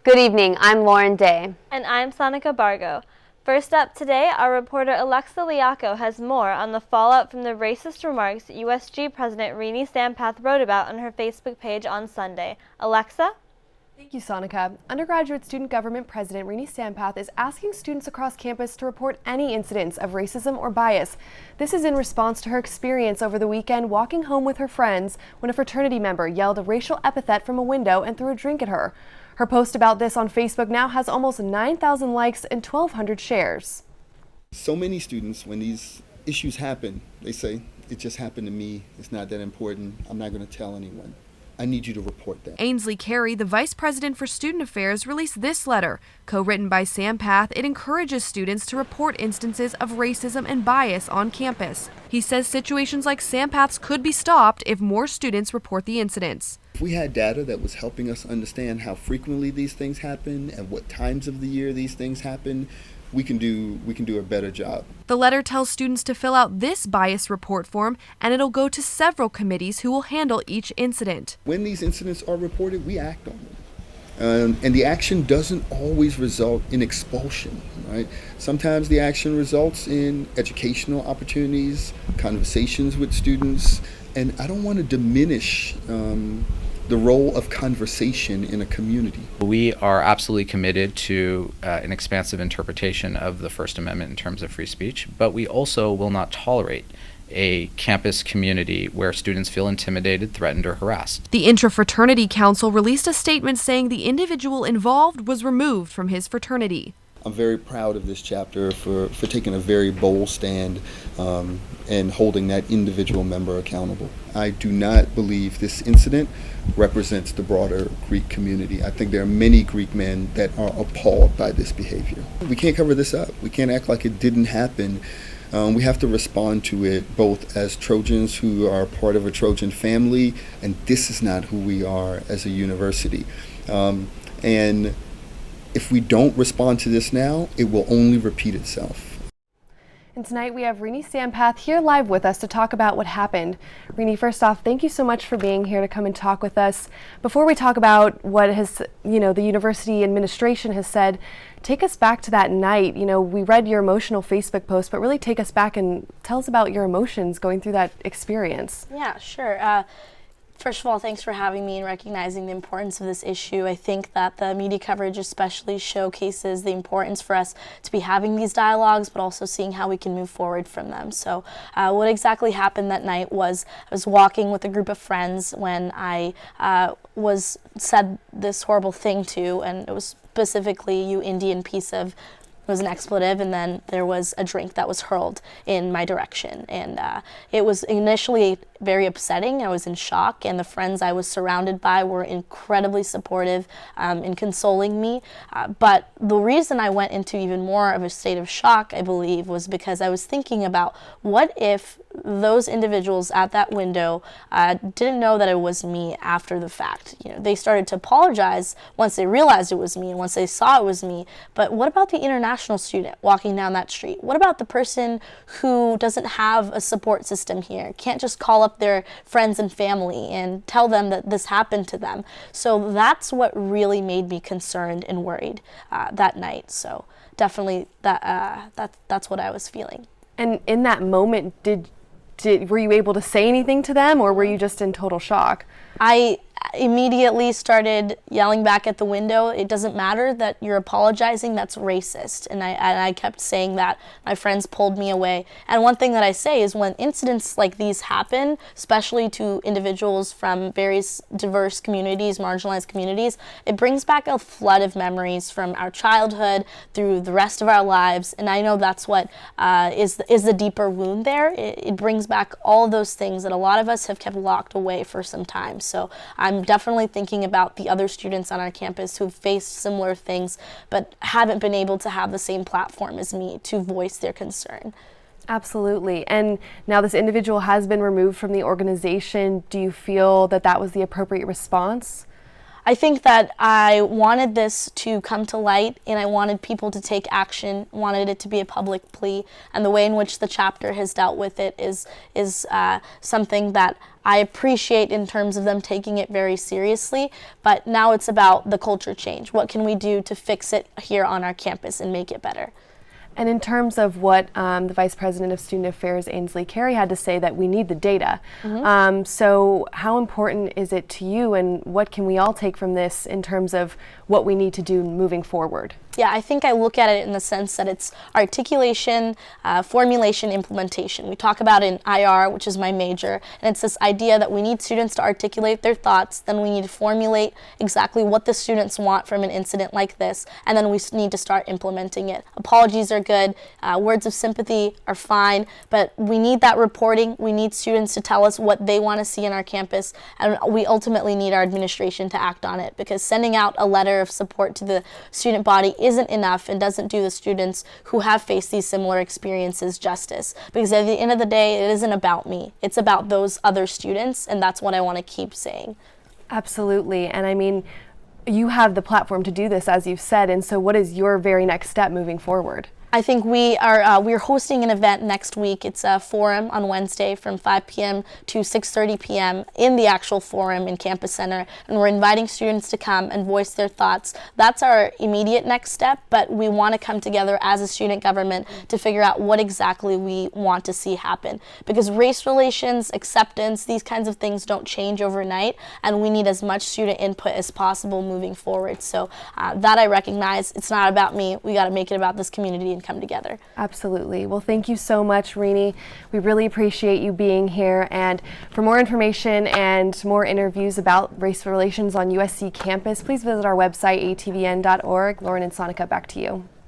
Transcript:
Good evening, I'm Lauren Day. And I'm Sonica Bargo. First up today, our reporter Alexa Liaco has more on the fallout from the racist remarks USG President Rini Sampath wrote about on her Facebook page on Sunday. Alexa? Thank you, Sonica. Undergraduate Student Government President Rini Sampath is asking students across campus to report any incidents of racism or bias. This is in response to her experience over the weekend walking home with her friends when a fraternity member yelled a racial epithet from a window and threw a drink at her. Her post about this on Facebook now has almost 9,000 likes and 1,200 shares. So many students, when these issues happen, they say, it just happened to me, it's not that important, I'm not going to tell anyone. I need you to report that. Ainsley Carey, the Vice President for Student Affairs, released this letter. Co-written by Sampath, it encourages students to report instances of racism and bias on campus. He says situations like Sampath's could be stopped if more students report the incidents. If we had data that was helping us understand how frequently these things happen and what times of the year these things happen, we can do a better job. The letter tells students to fill out this bias report form, and it'll go to several committees who will handle each incident. When these incidents are reported, we act on them. And the action doesn't always result in expulsion, right? Sometimes the action results in educational opportunities, conversations with students, and I don't want to diminish the role of conversation in a community. We are absolutely committed to an expansive interpretation of the First Amendment in terms of free speech, but we also will not tolerate a campus community where students feel intimidated, threatened, or harassed. The Intra-Fraternity Council released a statement saying the individual involved was removed from his fraternity. I'm very proud of this chapter for taking a very bold stand and holding that individual member accountable. I do not believe this incident represents the broader Greek community. I think there are many Greek men that are appalled by this behavior. We can't cover this up. We can't act like it didn't happen. We have to respond to it both as Trojans who are part of a Trojan family, and this is not who we are as a university. And if we don't respond to this now, it will only repeat itself. And tonight we have Rini Sampath here live with us to talk about what happened. Rini, first off, thank you so much for being here to come and talk with us. Before we talk about what has, the university administration has said, take us back to that night. We read your emotional Facebook post, but really take us back and tell us about your emotions going through that experience. Yeah, sure. First of all, thanks for having me and recognizing the importance of this issue. I think that the media coverage especially showcases the importance for us to be having these dialogues, but also seeing how we can move forward from them. So what exactly happened that night was I was walking with a group of friends when I was said this horrible thing to, and it was specifically, "You Indian piece of," was an expletive, and then there was a drink that was hurled in my direction. And it was initially very upsetting. I was in shock, and the friends I was surrounded by were incredibly supportive in consoling me. But the reason I went into even more of a state of shock, I believe, was because I was thinking about what if those individuals at that window didn't know that it was me after the fact. They started to apologize once they realized it was me and once they saw it was me. But what about the international student walking down that street? What about the person who doesn't have a support system here, can't just call up their friends and family and tell them that this happened to them? So that's what really made me concerned and worried that night. So definitely that's what I was feeling. And in that moment, were you able to say anything to them, or were you just in total shock? I immediately started yelling back at the window, "It doesn't matter that you're apologizing, that's racist." And I kept saying that. My friends pulled me away. And one thing that I say is when incidents like these happen, especially to individuals from various diverse communities, marginalized communities, it brings back a flood of memories from our childhood through the rest of our lives. And I know that's what is the deeper wound there. It brings back all of those things that a lot of us have kept locked away for some time. So I'm definitely thinking about the other students on our campus who've faced similar things but haven't been able to have the same platform as me to voice their concern. Absolutely. And now this individual has been removed from the organization. Do you feel that that was the appropriate response? I think that I wanted this to come to light, and I wanted people to take action, wanted it to be a public plea, and the way in which the chapter has dealt with it is something that I appreciate in terms of them taking it very seriously, but now it's about the culture change. What can we do to fix it here on our campus and make it better? And in terms of what the Vice President of Student Affairs, Ainsley Carey, had to say, that we need the data. So how important is it to you, and what can we all take from this in terms of what we need to do moving forward? Yeah, I think I look at it in the sense that it's articulation, formulation, implementation. We talk about it in IR, which is my major, and it's this idea that we need students to articulate their thoughts, then we need to formulate exactly what the students want from an incident like this, and then we need to start implementing it. Apologies are good, words of sympathy are fine, but we need that reporting. We need students to tell us what they want to see in our campus, and we ultimately need our administration to act on it, because sending out a letter of support to the student body isn't enough and doesn't do the students who have faced these similar experiences justice. Because at the end of the day, it isn't about me. It's about those other students, and that's what I want to keep saying. Absolutely. And I mean, you have the platform to do this, as you've said, and so what is your very next step moving forward? I think we're hosting an event next week. It's a forum on Wednesday from 5 p.m. to 6:30 p.m. in the actual forum in Campus Center, and we're inviting students to come and voice their thoughts. That's our immediate next step, but we want to come together as a student government to figure out what exactly we want to see happen. Because race relations, acceptance, these kinds of things don't change overnight, and we need as much student input as possible moving forward. So that I recognize. It's not about me. We got to make it about this community and come together. Absolutely. Well, thank you so much, Rini. We really appreciate you being here. And for more information and more interviews about race relations on USC campus, please visit our website, atvn.org. Lauren and Sonica, back to you.